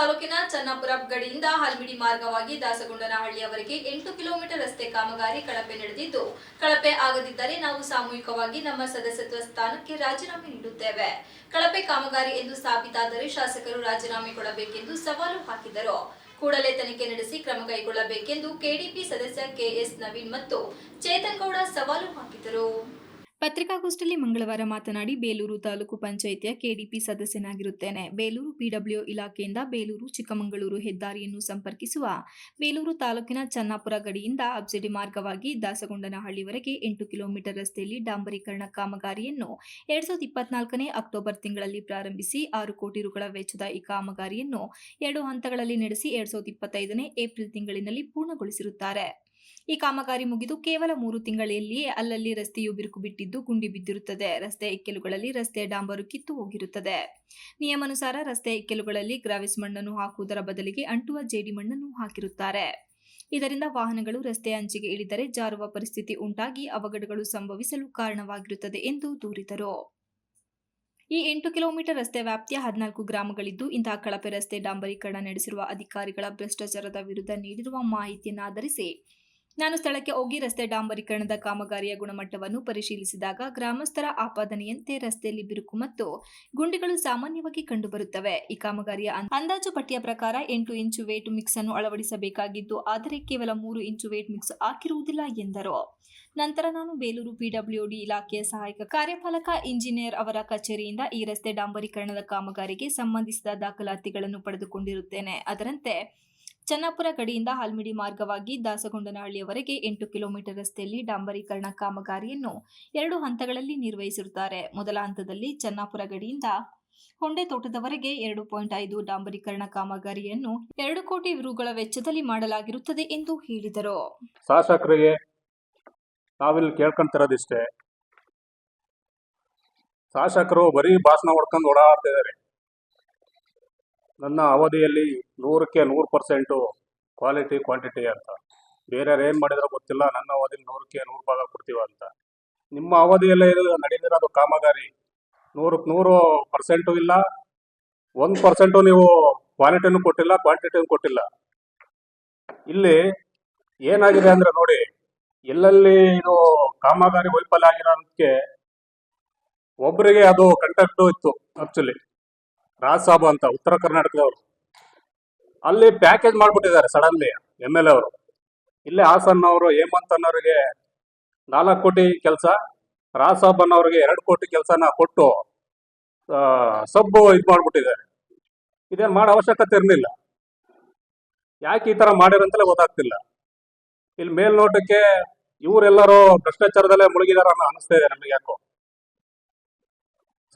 ತಾಲೂಕಿನ ಚನ್ನಾಪುರ ಗಡಿಯಿಂದ ಹಲ್ಮಿಡಿ ಮಾರ್ಗವಾಗಿ ದಾಸಗೊಂಡನಹಳ್ಳಿಯವರೆಗೆ 8 ಕಿಲೋಮೀಟರ್ ರಸ್ತೆ ಕಾಮಗಾರಿ ಕಳಪೆ ನಡೆದಿದ್ದು, ಕಳಪೆ ಆಗದಿದ್ದರೆ ನಾವು ಸಾಮೂಹಿಕವಾಗಿ ನಮ್ಮ ಸದಸ್ಯತ್ವ ಸ್ಥಾನಕ್ಕೆ ರಾಜೀನಾಮೆ ನೀಡುತ್ತೇವೆ. ಕಳಪೆ ಕಾಮಗಾರಿ ಎಂದು ಸಾಬೀತಾದರೆ ಶಾಸಕರು ರಾಜೀನಾಮೆ ಕೊಡಬೇಕೆಂದು ಸವಾಲು ಹಾಕಿದರು. ಕೂಡಲೇ ತನಿಖೆ ನಡೆಸಿ ಕ್ರಮ ಕೈಗೊಳ್ಳಬೇಕೆಂದು ಕೆಡಿಪಿ ಸದಸ್ಯ ಕೆಎಸ್ ನವೀನ್ ಮತ್ತು ಚೇತನ್ ಗೌಡ ಸವಾಲು ಹಾಕಿದರು. ಪತ್ರಿಕಾಗೋಷ್ಠಿಯಲ್ಲಿ ಮಂಗಳವಾರ ಮಾತನಾಡಿ, ಬೇಲೂರು ತಾಲೂಕು ಪಂಚಾಯಿತಿಯ ಕೆಡಿಪಿ ಸದಸ್ಯನಾಗಿರುತ್ತೇನೆ. ಬೇಲೂರು ಪಿಡಬ್ಲ್ಯೂ ಇಲಾಖೆಯಿಂದ ಬೇಲೂರು ಚಿಕ್ಕಮಗಳೂರು ಹೆದ್ದಾರಿಯನ್ನು ಸಂಪರ್ಕಿಸುವ ಬೇಲೂರು ತಾಲೂಕಿನ ಚನ್ನಾಪುರ ಗಡಿಯಿಂದ ಅಬ್ಸಿಡಿ ಮಾರ್ಗವಾಗಿ ದಾಸಗೊಂಡನಹಳ್ಳಿವರೆಗೆ 8 ಕಿಲೋಮೀಟರ್ ರಸ್ತೆಯಲ್ಲಿ ಡಾಂಬರೀಕರಣ ಕಾಮಗಾರಿಯನ್ನು 2024ನೇ ಅಕ್ಟೋಬರ್ ತಿಂಗಳಲ್ಲಿ ಪ್ರಾರಂಭಿಸಿ 6 ಕೋಟಿ ರುಗಳ ವೆಚ್ಚದ ಈ ಕಾಮಗಾರಿಯನ್ನು 2 ಹಂತಗಳಲ್ಲಿ ನಡೆಸಿ 2025ನೇ ಏಪ್ರಿಲ್ ತಿಂಗಳಿನಲ್ಲಿ ಪೂರ್ಣಗೊಳಿಸಿರುತ್ತಾರೆ. ಈ ಕಾಮಗಾರಿ ಮುಗಿದು ಕೇವಲ 3 ತಿಂಗಳಲ್ಲಿಯೇ ಅಲ್ಲಲ್ಲಿ ರಸ್ತೆಯು ಬಿರುಕು ಬಿಟ್ಟಿದ್ದು ಗುಂಡಿ ಬಿದ್ದಿರುತ್ತದೆ. ರಸ್ತೆ ಇಕ್ಕೆಲುಗಳಲ್ಲಿ ರಸ್ತೆ ಡಾಂಬರು ಕಿತ್ತು ಹೋಗಿರುತ್ತದೆ. ನಿಯಮಾನುಸಾರ ರಸ್ತೆ ಇಕ್ಕೆಲುಗಳಲ್ಲಿ ಗ್ರಾವಿಸ್ ಮಣ್ಣನ್ನು ಹಾಕುವುದರ ಬದಲಿಗೆ ಅಂಟುವ ಜೇಡಿ ಮಣ್ಣನ್ನು ಹಾಕಿರುತ್ತಾರೆ. ಇದರಿಂದ ವಾಹನಗಳು ರಸ್ತೆ ಅಂಚಿಗೆ ಇಳಿದರೆ ಜಾರುವ ಪರಿಸ್ಥಿತಿ ಉಂಟಾಗಿ ಅವಘಡಗಳು ಸಂಭವಿಸಲು ಕಾರಣವಾಗಿರುತ್ತದೆ ಎಂದು ದೂರಿದರು. ಈ 8 ಕಿಲೋಮೀಟರ್ ರಸ್ತೆ ವ್ಯಾಪ್ತಿಯ 14 ಗ್ರಾಮಗಳಿದ್ದು, ಇಂತಹ ಕಳಪೆ ರಸ್ತೆ ಡಾಂಬರೀಕರಣ ನಡೆಸಿರುವ ಅಧಿಕಾರಿಗಳ ಭ್ರಷ್ಟಾಚಾರದ ವಿರುದ್ಧ ನೀಡಿರುವ ಮಾಹಿತಿಯನ್ನು ಆಧರಿಸಿ ನಾನು ಸ್ಥಳಕ್ಕೆ ಹೋಗಿ ರಸ್ತೆ ಡಾಂಬರೀಕರಣದ ಕಾಮಗಾರಿಯ ಗುಣಮಟ್ಟವನ್ನು ಪರಿಶೀಲಿಸಿದಾಗ ಗ್ರಾಮಸ್ಥರ ಆಪಾದನೆಯಂತೆ ರಸ್ತೆಯಲ್ಲಿ ಬಿರುಕು ಮತ್ತು ಗುಂಡಿಗಳು ಸಾಮಾನ್ಯವಾಗಿ ಕಂಡುಬರುತ್ತವೆ. ಈ ಕಾಮಗಾರಿಯ ಅಂದಾಜು ಪಟ್ಟಿಯ ಪ್ರಕಾರ 8 ಇಂಚು ವೇಟ್ ಮಿಕ್ಸ್ ಅನ್ನು ಅಳವಡಿಸಬೇಕಾಗಿದ್ದು, ಆದರೆ ಕೇವಲ 3 ಇಂಚು ವೇಟ್ ಮಿಕ್ಸ್ ಹಾಕಿರುವುದಿಲ್ಲ ಎಂದರು. ನಂತರ ನಾನು ಬೇಲೂರು ಪಿಡಬ್ಲ್ಯೂಡಿ ಇಲಾಖೆಯ ಸಹಾಯಕ ಕಾರ್ಯಪಾಲಕ ಇಂಜಿನಿಯರ್ ಅವರ ಕಚೇರಿಯಿಂದ ಈ ರಸ್ತೆ ಡಾಂಬರೀಕರಣದ ಕಾಮಗಾರಿಗೆ ಸಂಬಂಧಿಸಿದ ದಾಖಲಾತಿಗಳನ್ನು ಪಡೆದುಕೊಂಡಿರುತ್ತೇನೆ. ಅದರಂತೆ ಚನ್ನಾಪುರ ಗಡಿಯಿಂದ ಹಲ್ಮಿಡಿ ಮಾರ್ಗವಾಗಿ ದಾಸಗೊಂಡನಹಳ್ಳಿಯವರೆಗೆ 8 ಕಿಲೋಮೀಟರ್ ರಸ್ತೆಯಲ್ಲಿ ಡಾಂಬರೀಕರಣ ಕಾಮಗಾರಿಯನ್ನು 2 ಹಂತಗಳಲ್ಲಿ ನಿರ್ವಹಿಸಿರುತ್ತಾರೆ. ಮೊದಲ ಹಂತದಲ್ಲಿ ಚನ್ನಾಪುರ ಗಡಿಯಿಂದ ಹೊಂಡೆ ತೋಟದವರೆಗೆ 2.5 ಡಾಂಬರೀಕರಣ ಕಾಮಗಾರಿಯನ್ನು 2 ಕೋಟಿ ರುಗಳ ವೆಚ್ಚದಲ್ಲಿ ಮಾಡಲಾಗಿರುತ್ತದೆ ಎಂದು ಹೇಳಿದರು. ಶಾಸಕರಿಗೆ ನಾವಿಲ್ಲಿ ಕೇಳ್ಕೊಂತಿರೋದಿಷ್ಟೇ, ಶಾಸಕರು ಬರೀ ಭಾಷಣ ಹೊಡ್ಕೊಂಡು ಓಡಾಡ್ತಿದ್ದಾರೆ. ನನ್ನ ಅವಧಿಯಲ್ಲಿ 100ಕ್ಕೆ 100% ಕ್ವಾಲಿಟಿ ಕ್ವಾಂಟಿಟಿ ಅಂತ. ಬೇರೆಯವ್ರು ಏನು ಮಾಡಿದ್ರೋ ಗೊತ್ತಿಲ್ಲ, ನನ್ನ ಅವಧಿಯಲ್ಲಿ 100ಕ್ಕೆ 100 ಭಾಗ ಕೊಡ್ತೀವ ಅಂತ. ನಿಮ್ಮ ಅವಧಿಯಲ್ಲೇ ನಡೆದಿರೋದು ಕಾಮಗಾರಿ 100ಕ್ಕೆ 100% ಇಲ್ಲ, 1% ನೀವು ಕ್ವಾಲಿಟಿನೂ ಕೊಟ್ಟಿಲ್ಲ, ಕ್ವಾಂಟಿಟಿನೂ ಕೊಟ್ಟಿಲ್ಲ. ಇಲ್ಲಿ ಏನಾಗಿದೆ ಅಂದರೆ ನೋಡಿ, ಎಲ್ಲೆಲ್ಲಿ ಇದು ಕಾಮಗಾರಿ ವೈಫಲ್ಯ ಆಗಿರೋದಕ್ಕೆ ಒಬ್ಬರಿಗೆ ಅದು ಕಂಟ್ಯಾಕ್ಟು ಇತ್ತು. ಆಕ್ಚುಲಿ ರಾಜ್ ಸಾಬ್ ಅಂತ ಉತ್ತರ ಕರ್ನಾಟಕದವರು ಅಲ್ಲಿ ಪ್ಯಾಕೇಜ್ ಮಾಡಿಬಿಟ್ಟಿದ್ದಾರೆ ಸಡನ್ಲಿ MLA ಅವರು. ಇಲ್ಲೇ ಹಾಸನ್ ಅವರು ಹೇಮಂತ್ ಅನ್ನೋರಿಗೆ 4 ಕೋಟಿ ಕೆಲಸ, ರಾಜ್ ಸಾಬ್ ಅನ್ನೋರಿಗೆ 2 ಕೋಟಿ ಕೆಲಸನ ಕೊಟ್ಟು ಸಬ್ಬು ಇದು ಮಾಡಿಬಿಟ್ಟಿದ್ದಾರೆ. ಇದೇನು ಮಾಡೋ ಅವಶ್ಯಕತೆ ಇರಲಿಲ್ಲ. ಯಾಕೆ ಈ ಥರ ಮಾಡಿರಂತಲೇ ಗೊತ್ತಾಗ್ತಿಲ್ಲ. ಇಲ್ಲಿ ಮೇಲ್ನೋಟಕ್ಕೆ ಇವರೆಲ್ಲರೂ ಭ್ರಷ್ಟಾಚಾರದಲ್ಲೇ ಮುಳುಗಿದಾರ ಅನ್ನೋ ಅನಿಸ್ತಾ ಇದೆ ನಮಗೆ. ಯಾಕೋ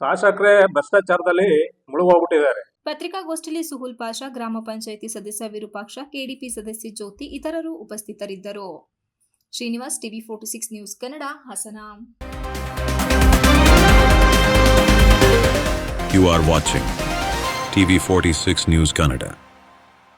ಶಾಸಕರೇ ಭ್ರಷ್ಟಾಚಾರದಲ್ಲಿ ಮುಳುಗೋಗ್ಬಿಟ್ಟಿದ್ದಾರೆ. ಪತ್ರಿಕಾಗೋಷ್ಠಿಯಲ್ಲಿ ಸುಹುಲ್ ಪಾಷಾ, ಗ್ರಾಮ ಪಂಚಾಯಿತಿ ಸದಸ್ಯ ವಿರೂಪಾಕ್ಷ, ಕೆಡಿಪಿ ಸದಸ್ಯ ಜ್ಯೋತಿ ಇತರರು ಉಪಸ್ಥಿತರಿದ್ದರು. Srinivas, TV 46 news Kannada, Hassan. You are watching TV 46 News Kannada.